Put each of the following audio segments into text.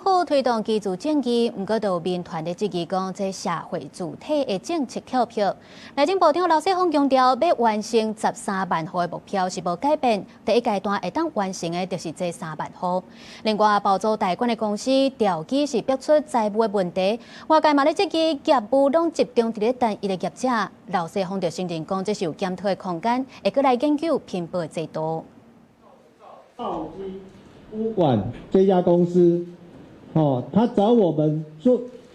府推動居住正義，不過就民團的質疑講，這社會主體的政策跳票。內政部長劉世豐強調，要完成13萬戶的目標是無改變，第一階段會當完成的就是這3萬戶。另外，包租代管的公司調機是逼出財務的問題，外界嘛咧質疑業務攏集中佇咧單一的業者。劉世豐就承認講，這是有檢討的空間，會過來研究評分的制度。澳基物管這家公司，他找我們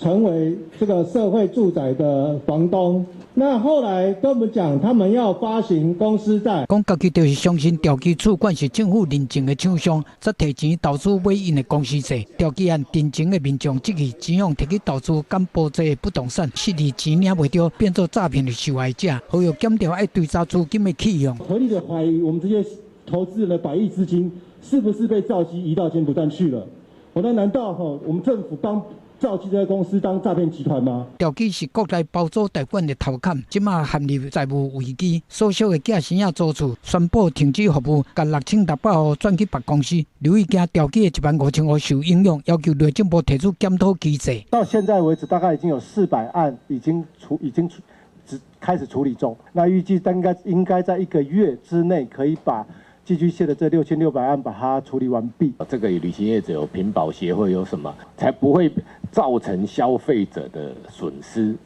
成為這個社會住宅的房東。那後來跟我們講，他們要發行公司債。講家己就是相信調機處管是政府認證的廠商，則提錢投資買因的公司債。調機案真正的民眾即個錢用摕去投資減保這不動產，失去錢領袂到，變做詐騙的受害者。還有檢調愛追查資金的起用。合理的懷疑，我們這些投資人的百億資金是不是被兆基移到柬埔寨去了？那難道我們政府幫兆基這家公司當詐騙集團嗎？調機是國內包租代管的頭殼，即馬陷入債務危機，所屬的假生仔租厝宣布停止服務，甲6600戶轉去別公司。留意驚調機的15000戶受影響，要求內政部提出檢討機制。到現在為止，大概已經有400案已經開始處理中。那預計應該在1個月之內可以把寄居蟹的這6600案把它處理完畢。這個旅行業者有品保協會有什麼，才不會造成消費者的損失？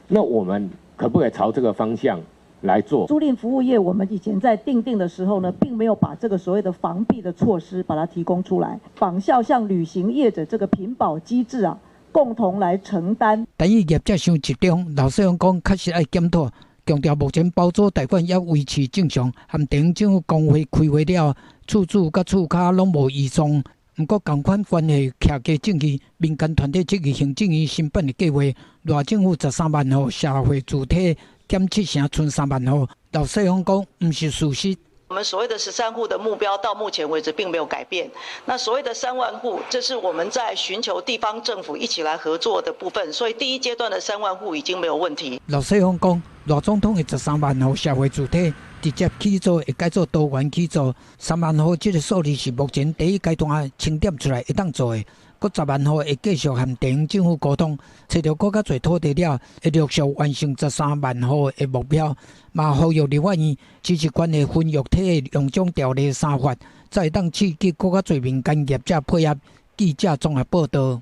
那我們可不可以朝這個方向來做？租賃服務業，我們以前在訂定的時候呢，並沒有把這個所謂的防弊的措施把它提供出來，仿效像旅行業者這個品保機制啊，共同來承擔。但是業者傷集中，劉世豐講確實要檢討。強調目前包租代管也維持正常，和地方政府工會開會了，厝主甲厝卡攏無異狀。不過同款關係徛加正義，民間團體質疑行政院新辦的計劃，賴政府13萬戶社會主體減7成，剩3萬戶。劉世豐講不是事實。我們所謂的13戶的目標到目前為止並沒有改變。那所謂的3萬戶，這是我們在尋求地方政府一起來合作的部分。所以第一階段的3萬戶已經沒有問題。劉世豐講，賴總統的13萬戶社會主體直接起做，會改做多元起做。3萬戶這個數字是目前第一階段清點出來會當做的。擱10萬戶會繼續和地方政府溝通，找到更加多土地了，會陸續完成13萬戶的目標。嘛，呼籲立法院支持關的分育體的兩種條例3法，再當刺激更加多民間業者配合。記者綜合報道。